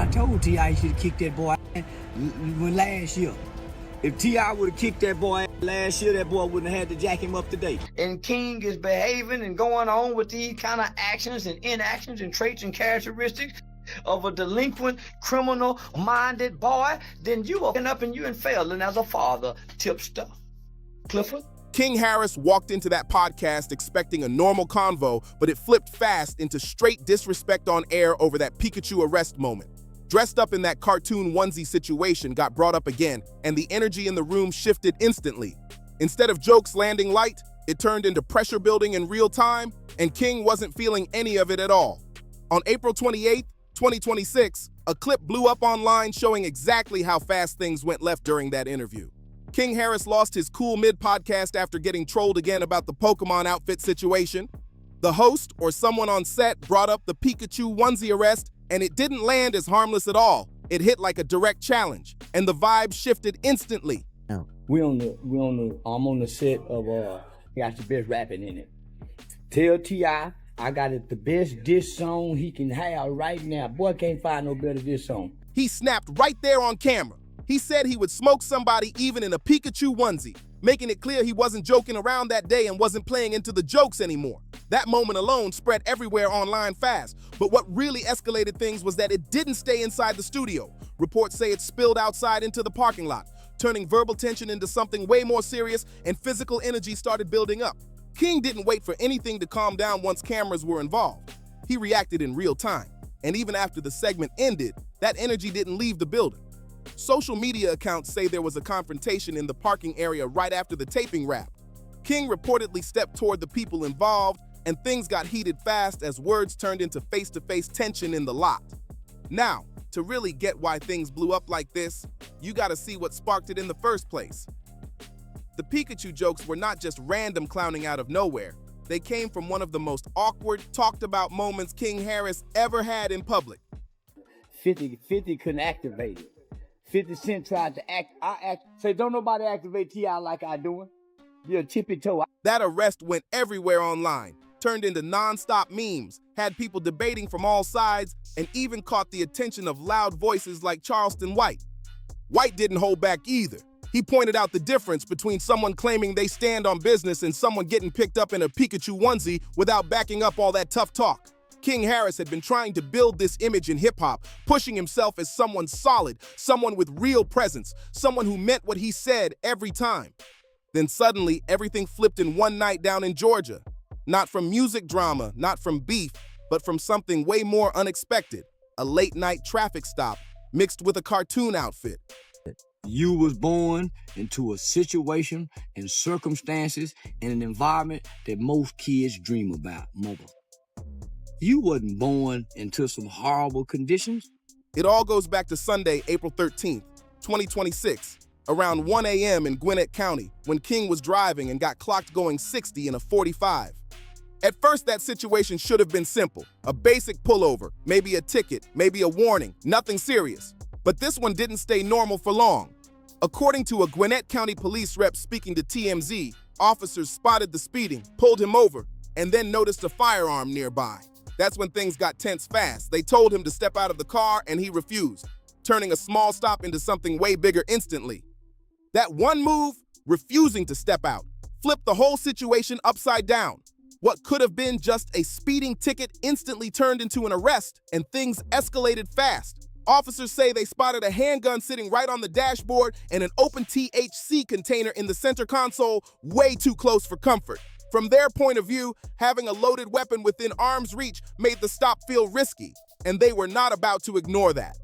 I told T.I. he should have kicked that boy when last year. If T.I. would have kicked that boy last year, that boy wouldn't have had to jack him up today. And King is behaving and going on with these kind of actions and inactions and traits and characteristics of a delinquent, criminal-minded boy, then you are up and you're failing as a father, tipster. Clifford? King Harris walked into that podcast expecting a normal convo, but it flipped fast into straight disrespect on air over that Pikachu arrest moment. Dressed up in that cartoon onesie situation got brought up again, and the energy in the room shifted instantly. Instead of jokes landing light, it turned into pressure building in real time, and King wasn't feeling any of it at all. On April 28, 2026, a clip blew up online showing exactly how fast things went left during that interview. King Harris lost his cool mid-podcast after getting trolled again about the Pokemon outfit situation. The host or someone on set brought up the Pikachu onesie arrest, and it didn't land as harmless at all. It hit like a direct challenge, and the vibe shifted instantly. I'm on the set of got the best rapping in it. Tell T.I. I got it the best diss song he can have right now. Boy can't find no better diss song. He snapped right there on camera. He said he would smoke somebody even in a Pikachu onesie, making it clear he wasn't joking around that day and wasn't playing into the jokes anymore. That moment alone spread everywhere online fast, but what really escalated things was that it didn't stay inside the studio. Reports say it spilled outside into the parking lot, turning verbal tension into something way more serious, and physical energy started building up. King didn't wait for anything to calm down once cameras were involved. He reacted in real time, and even after the segment ended, that energy didn't leave the building. Social media accounts say there was a confrontation in the parking area right after the taping wrapped. King reportedly stepped toward the people involved, and things got heated fast as words turned into face-to-face tension in the lot. Now, to really get why things blew up like this, you gotta see what sparked it in the first place. The Pikachu jokes were not just random clowning out of nowhere. They came from one of the most awkward, talked-about moments King Harris ever had in public. 50 couldn't activate it. 50 Cent tried to say, don't nobody activate T.I. like I doing. You're a tippy toe. That arrest went everywhere online, turned into non-stop memes, had people debating from all sides, and even caught the attention of loud voices like Charleston White. White didn't hold back either. He pointed out the difference between someone claiming they stand on business and someone getting picked up in a Pikachu onesie without backing up all that tough talk. King Harris had been trying to build this image in hip-hop, pushing himself as someone solid, someone with real presence, someone who meant what he said every time. Then suddenly, everything flipped in one night down in Georgia. Not from music drama, not from beef, but from something way more unexpected, a late-night traffic stop mixed with a cartoon outfit. You was born into a situation and circumstances and an environment that most kids dream about, mother. You wasn't born into some horrible conditions. It all goes back to Sunday, April 13th, 2026, around 1 a.m. in Gwinnett County, when King was driving and got clocked going 60 in a 45. At first, that situation should have been simple. A basic pullover, maybe a ticket, maybe a warning, nothing serious. But this one didn't stay normal for long. According to a Gwinnett County police rep speaking to TMZ, officers spotted the speeding, pulled him over, and then noticed a firearm nearby. That's when things got tense fast. They told him to step out of the car, and he refused, turning a small stop into something way bigger instantly. That one move, refusing to step out, flipped the whole situation upside down. What could have been just a speeding ticket instantly turned into an arrest, and things escalated fast. Officers say they spotted a handgun sitting right on the dashboard and an open THC container in the center console, way too close for comfort. From their point of view, having a loaded weapon within arm's reach made the stop feel risky, and they were not about to ignore that.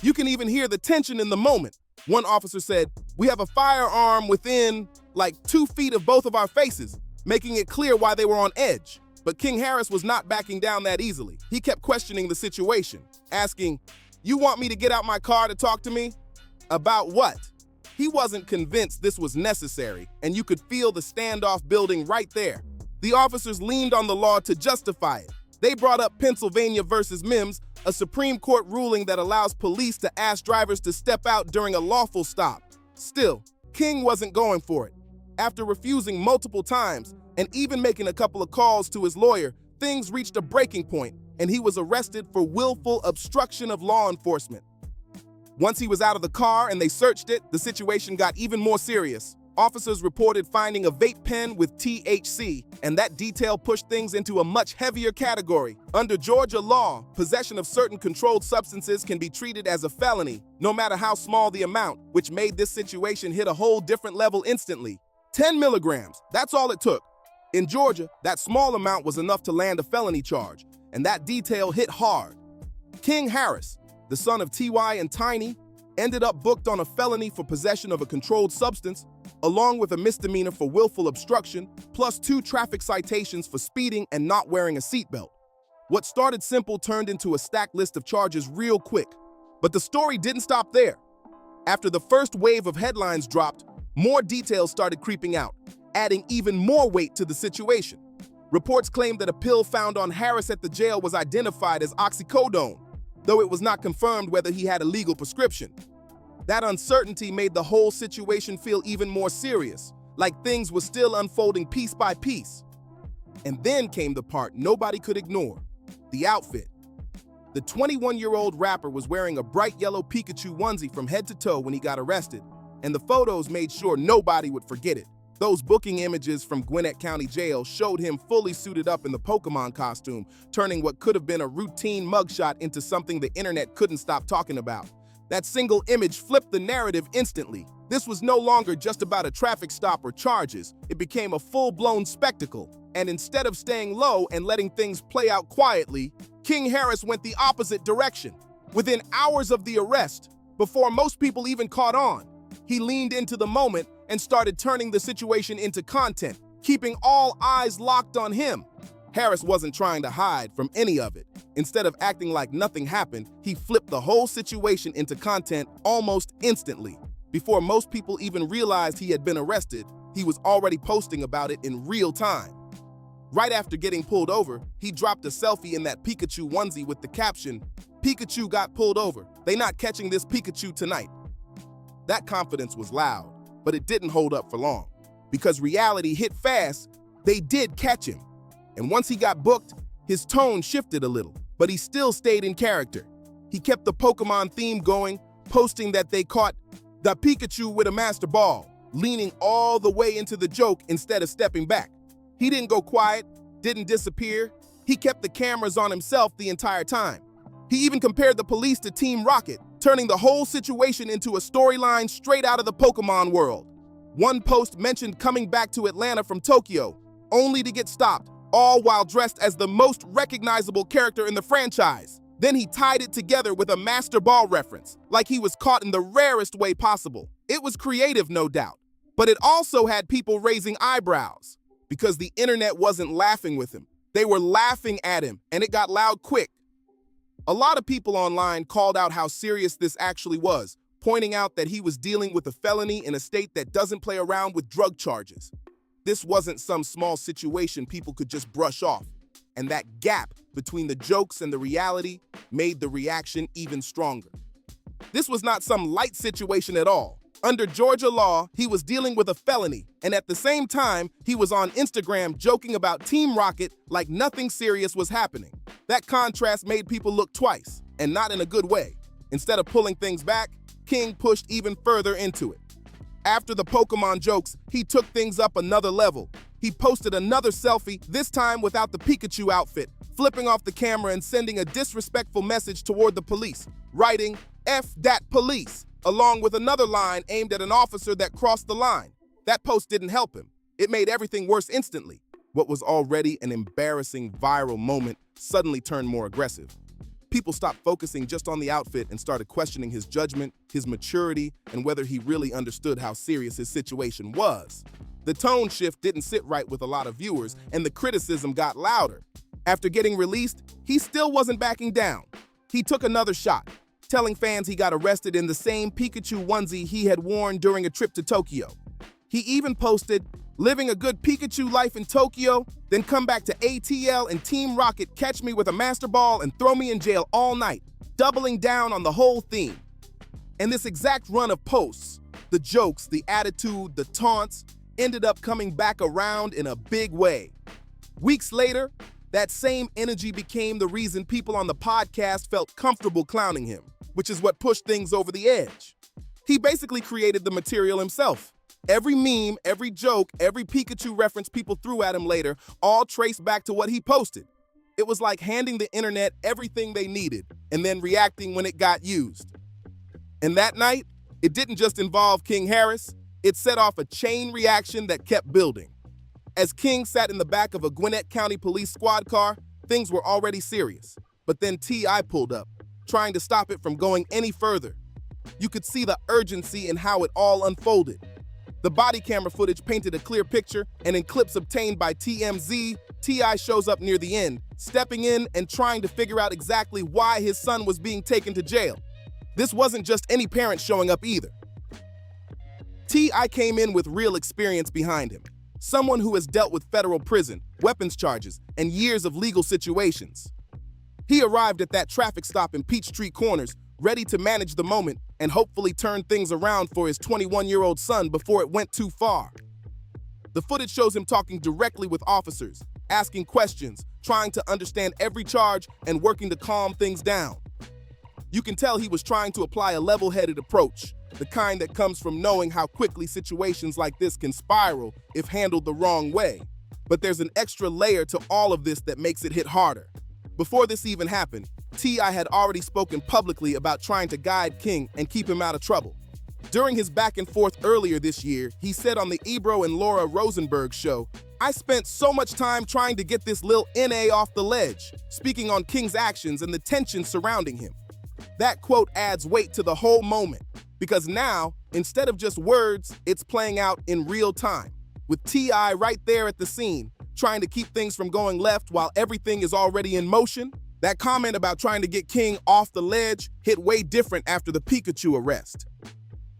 You can even hear the tension in the moment. One officer said, "We have a firearm within, like 2 feet of both of our faces," making it clear why they were on edge. But King Harris was not backing down that easily. He kept questioning the situation, asking, "You want me to get out my car to talk to me? About what?" He wasn't convinced this was necessary, and you could feel the standoff building right there. The officers leaned on the law to justify it. They brought up Pennsylvania versus Mims, a Supreme Court ruling that allows police to ask drivers to step out during a lawful stop. Still, King wasn't going for it. After refusing multiple times and even making a couple of calls to his lawyer, things reached a breaking point, and he was arrested for willful obstruction of law enforcement. Once he was out of the car and they searched it, the situation got even more serious. Officers reported finding a vape pen with THC, and that detail pushed things into a much heavier category. Under Georgia law, possession of certain controlled substances can be treated as a felony, no matter how small the amount, which made this situation hit a whole different level instantly. 10 milligrams, that's all it took. In Georgia, that small amount was enough to land a felony charge, and that detail hit hard. King Harris, the son of T.Y. and Tiny, ended up booked on a felony for possession of a controlled substance, along with a misdemeanor for willful obstruction, plus 2 traffic citations for speeding and not wearing a seatbelt. What started simple turned into a stacked list of charges real quick. But the story didn't stop there. After the first wave of headlines dropped, more details started creeping out, adding even more weight to the situation. Reports claimed that a pill found on Harris at the jail was identified as oxycodone, though it was not confirmed whether he had a legal prescription. That uncertainty made the whole situation feel even more serious, like things were still unfolding piece by piece. And then came the part nobody could ignore: the outfit. The 21-year-old rapper was wearing a bright yellow Pikachu onesie from head to toe when he got arrested, and the photos made sure nobody would forget it. Those booking images from Gwinnett County Jail showed him fully suited up in the Pokemon costume, turning what could have been a routine mugshot into something the internet couldn't stop talking about. That single image flipped the narrative instantly. This was no longer just about a traffic stop or charges. It became a full-blown spectacle. And instead of staying low and letting things play out quietly, King Harris went the opposite direction. Within hours of the arrest, before most people even caught on, he leaned into the moment and started turning the situation into content, keeping all eyes locked on him. Harris wasn't trying to hide from any of it. Instead of acting like nothing happened, he flipped the whole situation into content almost instantly. Before most people even realized he had been arrested, he was already posting about it in real time. Right after getting pulled over, he dropped a selfie in that Pikachu onesie with the caption, "Pikachu got pulled over. They not catching this Pikachu tonight." That confidence was loud, but it didn't hold up for long. Because reality hit fast, they did catch him. And once he got booked, his tone shifted a little, but he still stayed in character. He kept the Pokemon theme going, posting that they caught the Pikachu with a Master Ball, leaning all the way into the joke instead of stepping back. He didn't go quiet, didn't disappear. He kept the cameras on himself the entire time. He even compared the police to Team Rocket, turning the whole situation into a storyline straight out of the Pokemon world. One post mentioned coming back to Atlanta from Tokyo, only to get stopped, all while dressed as the most recognizable character in the franchise. Then he tied it together with a Master Ball reference, like he was caught in the rarest way possible. It was creative, no doubt, but it also had people raising eyebrows, because the internet wasn't laughing with him. They were laughing at him, and it got loud quick. A lot of people online called out how serious this actually was, pointing out that he was dealing with a felony in a state that doesn't play around with drug charges. This wasn't some small situation people could just brush off, and that gap between the jokes and the reality made the reaction even stronger. This was not some light situation at all. Under Georgia law, he was dealing with a felony, and at the same time, he was on Instagram joking about Team Rocket like nothing serious was happening. That contrast made people look twice, and not in a good way. Instead of pulling things back, King pushed even further into it. After the Pokemon jokes, he took things up another level. He posted another selfie, this time without the Pikachu outfit, flipping off the camera and sending a disrespectful message toward the police, writing, "F dat police," along with another line aimed at an officer that crossed the line. That post didn't help him. It made everything worse instantly. What was already an embarrassing viral moment suddenly turned more aggressive. People stopped focusing just on the outfit and started questioning his judgment, his maturity, and whether he really understood how serious his situation was. The tone shift didn't sit right with a lot of viewers, and the criticism got louder. After getting released, he still wasn't backing down. He took another shot, telling fans he got arrested in the same Pikachu onesie he had worn during a trip to Tokyo. He even posted, "Living a good Pikachu life in Tokyo, then come back to ATL and Team Rocket catch me with a Master Ball and throw me in jail all night," doubling down on the whole theme. And this exact run of posts, the jokes, the attitude, the taunts, ended up coming back around in a big way. Weeks later, That same energy became the reason people on the podcast felt comfortable clowning him, which is what pushed things over the edge. He basically created the material himself. Every meme, every joke, every Pikachu reference people threw at him later all traced back to what he posted. It was like handing the internet everything they needed and then reacting when it got used. And that night, it didn't just involve King Harris, it set off a chain reaction that kept building. As King sat in the back of a Gwinnett County Police squad car, things were already serious. But then T.I. pulled up, trying to stop it from going any further. You could see the urgency in how it all unfolded. The body camera footage painted a clear picture, and in clips obtained by TMZ, T.I. shows up near the end, stepping in and trying to figure out exactly why his son was being taken to jail. This wasn't just any parent showing up either. T.I. came in with real experience behind him. Someone who has dealt with federal prison, weapons charges, and years of legal situations. He arrived at that traffic stop in Peachtree Corners, ready to manage the moment and hopefully turn things around for his 21-year-old son before it went too far. The footage shows him talking directly with officers, asking questions, trying to understand every charge, and working to calm things down. You can tell he was trying to apply a level-headed approach, the kind that comes from knowing how quickly situations like this can spiral if handled the wrong way. But there's an extra layer to all of this that makes it hit harder. Before this even happened, T.I. had already spoken publicly about trying to guide King and keep him out of trouble. During his back and forth earlier this year, he said on the Ebro and Laura Rosenberg show, "I spent so much time trying to get this lil NA off the ledge," speaking on King's actions and the tension surrounding him. That quote adds weight to the whole moment, because now, instead of just words, it's playing out in real time, with T.I. right there at the scene, trying to keep things from going left while everything is already in motion. That comment about trying to get King off the ledge hit way different after the Pikachu arrest.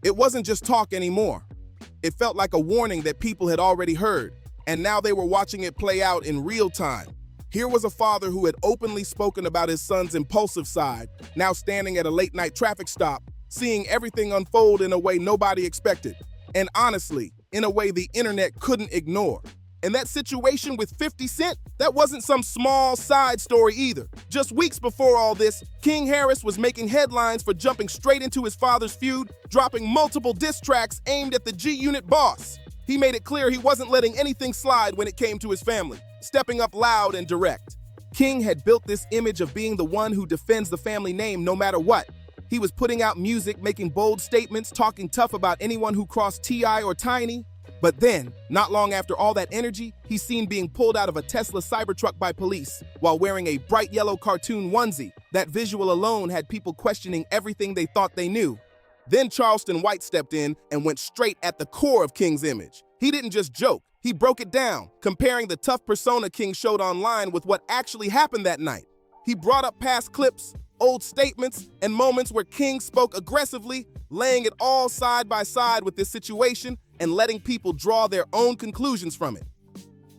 It wasn't just talk anymore. It felt like a warning that people had already heard, and now they were watching it play out in real time. Here was a father who had openly spoken about his son's impulsive side, now standing at a late-night traffic stop, seeing everything unfold in a way nobody expected, and honestly, in a way the internet couldn't ignore. And that situation with 50 Cent, that wasn't some small side story either. Just weeks before all this, King Harris was making headlines for jumping straight into his father's feud, dropping multiple diss tracks aimed at the G-Unit boss. He made it clear he wasn't letting anything slide when it came to his family, stepping up loud and direct. King had built this image of being the one who defends the family name no matter what. He was putting out music, making bold statements, talking tough about anyone who crossed T.I. or Tiny. But then, not long after all that energy, he's seen being pulled out of a Tesla Cybertruck by police while wearing a bright yellow cartoon onesie. That visual alone had people questioning everything they thought they knew. Then Charleston White stepped in and went straight at the core of King's image. He didn't just joke, he broke it down, comparing the tough persona King showed online with what actually happened that night. He brought up past clips, old statements, and moments where King spoke aggressively, laying it all side by side with this situation and letting people draw their own conclusions from it.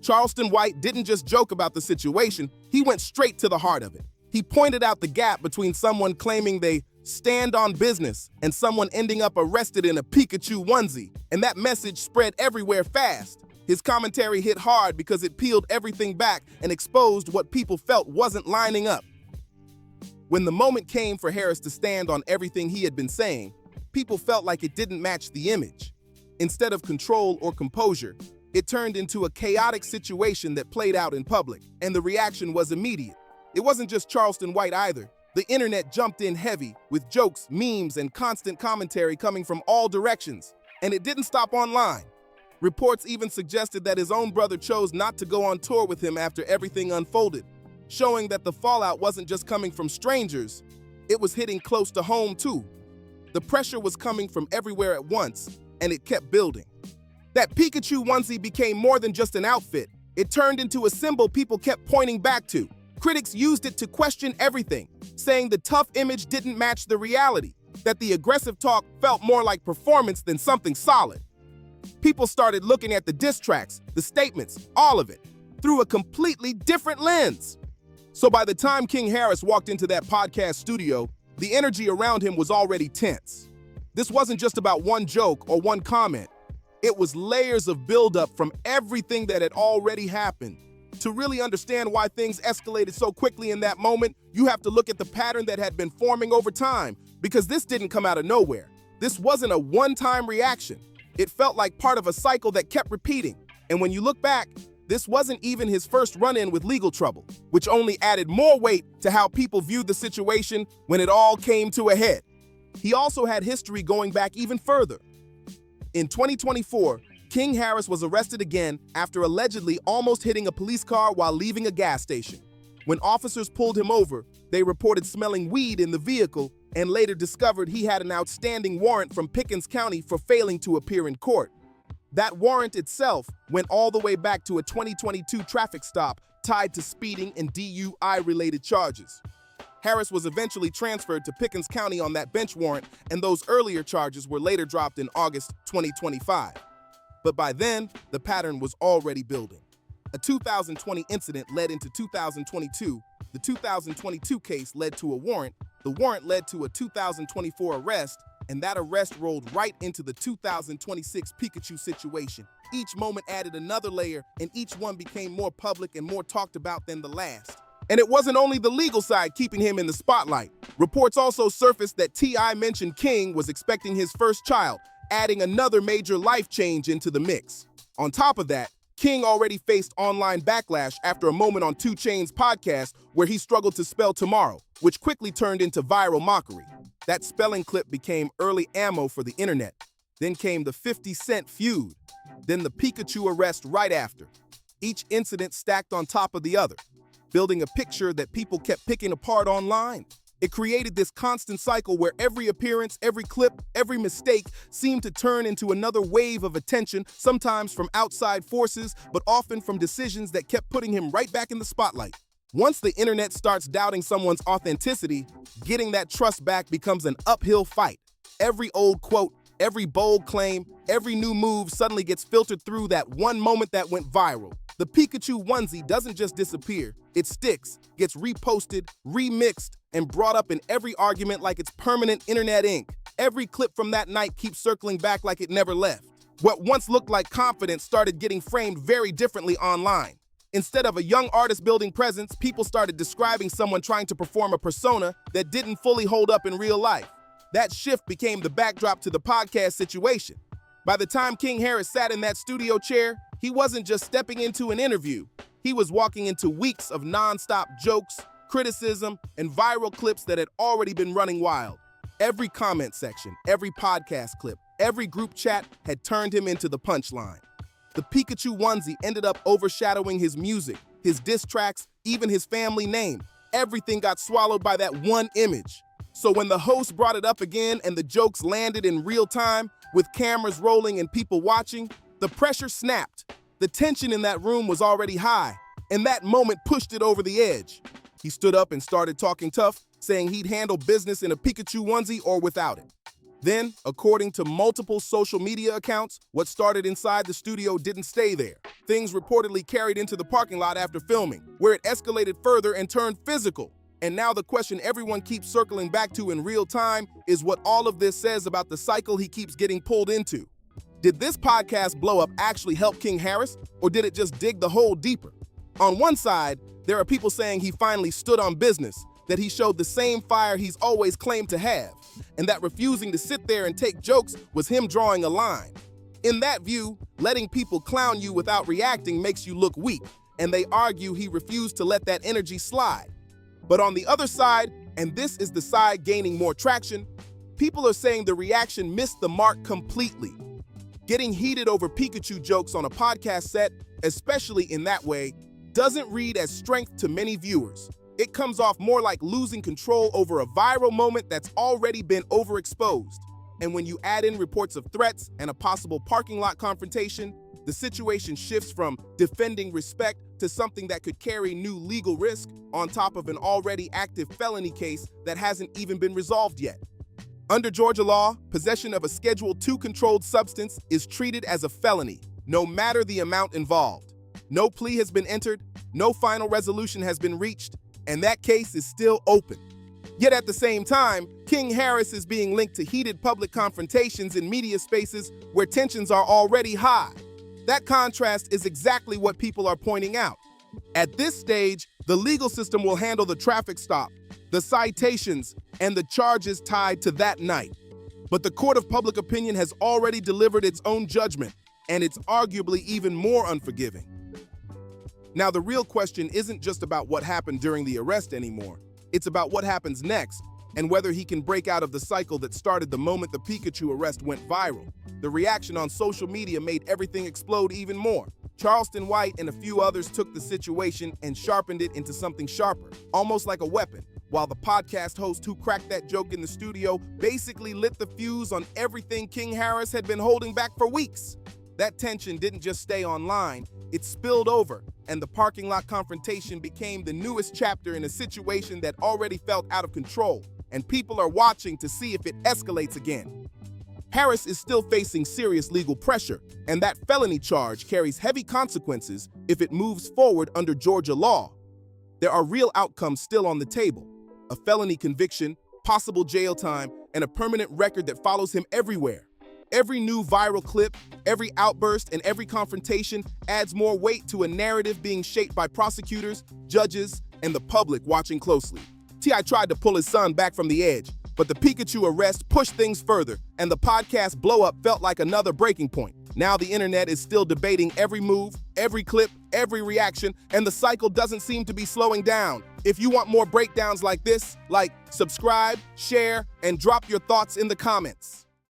Charleston White didn't just joke about the situation, he went straight to the heart of it. He pointed out the gap between someone claiming they stand on business and someone ending up arrested in a Pikachu onesie, and that message spread everywhere fast. His commentary hit hard because it peeled everything back and exposed what people felt wasn't lining up. When the moment came for Harris to stand on everything he had been saying, people felt like it didn't match the image. Instead of control or composure, it turned into a chaotic situation that played out in public, and the reaction was immediate. It wasn't just Charleston White either. The internet jumped in heavy, with jokes, memes, and constant commentary coming from all directions. And it didn't stop online. Reports even suggested that his own brother chose not to go on tour with him after everything unfolded, showing that the fallout wasn't just coming from strangers, it was hitting close to home too. The pressure was coming from everywhere at once, and it kept building. That Pikachu onesie became more than just an outfit. It turned into a symbol people kept pointing back to. Critics used it to question everything, saying the tough image didn't match the reality, that the aggressive talk felt more like performance than something solid. People started looking at the diss tracks, the statements, all of it, through a completely different lens. So by the time King Harris walked into that podcast studio, the energy around him was already tense. This wasn't just about one joke or one comment. It was layers of buildup from everything that had already happened. To really understand why things escalated so quickly in that moment, you have to look at the pattern that had been forming over time, because this didn't come out of nowhere. This wasn't a one-time reaction. It felt like part of a cycle that kept repeating. And when you look back, this wasn't even his first run-in with legal trouble, which only added more weight to how people viewed the situation when it all came to a head. He also had history going back even further. In 2024, King Harris was arrested again after allegedly almost hitting a police car while leaving a gas station. When officers pulled him over, they reported smelling weed in the vehicle and later discovered he had an outstanding warrant from Pickens County for failing to appear in court. That warrant itself went all the way back to a 2022 traffic stop tied to speeding and DUI-related charges. Harris was eventually transferred to Pickens County on that bench warrant, and those earlier charges were later dropped in August 2025. But by then, the pattern was already building. A 2020 incident led into 2022. The 2022 case led to a warrant. The warrant led to a 2024 arrest, and that arrest rolled right into the 2026 Pikachu situation. Each moment added another layer, and each one became more public and more talked about than the last. And it wasn't only the legal side keeping him in the spotlight. Reports also surfaced that T.I. mentioned King was expecting his first child, adding another major life change into the mix. On top of that, King already faced online backlash after a moment on 2 Chainz's podcast where he struggled to spell tomorrow, which quickly turned into viral mockery. That spelling clip became early ammo for the internet. Then came the 50 Cent feud, then the Pikachu arrest right after. Each incident stacked on top of the other, building a picture that people kept picking apart online. It created this constant cycle where every appearance, every clip, every mistake seemed to turn into another wave of attention, sometimes from outside forces, but often from decisions that kept putting him right back in the spotlight. Once the internet starts doubting someone's authenticity, getting that trust back becomes an uphill fight. Every old quote, every bold claim, every new move suddenly gets filtered through that one moment that went viral. The Pikachu onesie doesn't just disappear, it sticks, gets reposted, remixed, and brought up in every argument like it's permanent internet ink. Every clip from that night keeps circling back like it never left. What once looked like confidence started getting framed very differently online. Instead of a young artist building presence, people started describing someone trying to perform a persona that didn't fully hold up in real life. That shift became the backdrop to the podcast situation. By the time King Harris sat in that studio chair, he wasn't just stepping into an interview. He was walking into weeks of nonstop jokes, criticism, and viral clips that had already been running wild. Every comment section, every podcast clip, every group chat had turned him into the punchline. The Pikachu onesie ended up overshadowing his music, his diss tracks, even his family name. Everything got swallowed by that one image. So when the host brought it up again and the jokes landed in real time, with cameras rolling and people watching, the pressure snapped. The tension in that room was already high, and that moment pushed it over the edge. He stood up and started talking tough, saying he'd handle business in a Pikachu onesie or without it. Then, according to multiple social media accounts, what started inside the studio didn't stay there. Things reportedly carried into the parking lot after filming, where it escalated further and turned physical. And now the question everyone keeps circling back to in real time is what all of this says about the cycle he keeps getting pulled into. Did this podcast blow up actually help King Harris, or did it just dig the hole deeper? On one side, there are people saying he finally stood on business, that he showed the same fire he's always claimed to have, and that refusing to sit there and take jokes was him drawing a line. In that view, letting people clown you without reacting makes you look weak, and they argue he refused to let that energy slide. But on the other side, and this is the side gaining more traction, people are saying the reaction missed the mark completely. Getting heated over Pikachu jokes on a podcast set, especially in that way, doesn't read as strength to many viewers. It comes off more like losing control over a viral moment that's already been overexposed. And when you add in reports of threats and a possible parking lot confrontation, the situation shifts from defending respect to something that could carry new legal risk on top of an already active felony case that hasn't even been resolved yet. Under Georgia law, possession of a Schedule II controlled substance is treated as a felony, no matter the amount involved. No plea has been entered, no final resolution has been reached, and that case is still open. Yet at the same time, King Harris is being linked to heated public confrontations in media spaces where tensions are already high. That contrast is exactly what people are pointing out. At this stage, the legal system will handle the traffic stop, the citations, and the charges tied to that night. But the court of public opinion has already delivered its own judgment, and it's arguably even more unforgiving. Now, the real question isn't just about what happened during the arrest anymore. It's about what happens next, and whether he can break out of the cycle that started the moment the Pikachu arrest went viral. The reaction on social media made everything explode even more. Charleston White and a few others took the situation and sharpened it into something sharper, almost like a weapon, while the podcast host who cracked that joke in the studio basically lit the fuse on everything King Harris had been holding back for weeks. That tension didn't just stay online, it spilled over, and the parking lot confrontation became the newest chapter in a situation that already felt out of control, and people are watching to see if it escalates again. Harris is still facing serious legal pressure, and that felony charge carries heavy consequences if it moves forward under Georgia law. There are real outcomes still on the table: a felony conviction, possible jail time, and a permanent record that follows him everywhere. Every new viral clip, every outburst, and every confrontation adds more weight to a narrative being shaped by prosecutors, judges, and the public watching closely. T.I. tried to pull his son back from the edge, but the Pikachu arrest pushed things further, and the podcast blow-up felt like another breaking point. Now the internet is still debating every move, every clip, every reaction, and the cycle doesn't seem to be slowing down. If you want more breakdowns like this, subscribe, share, and drop your thoughts in the comments.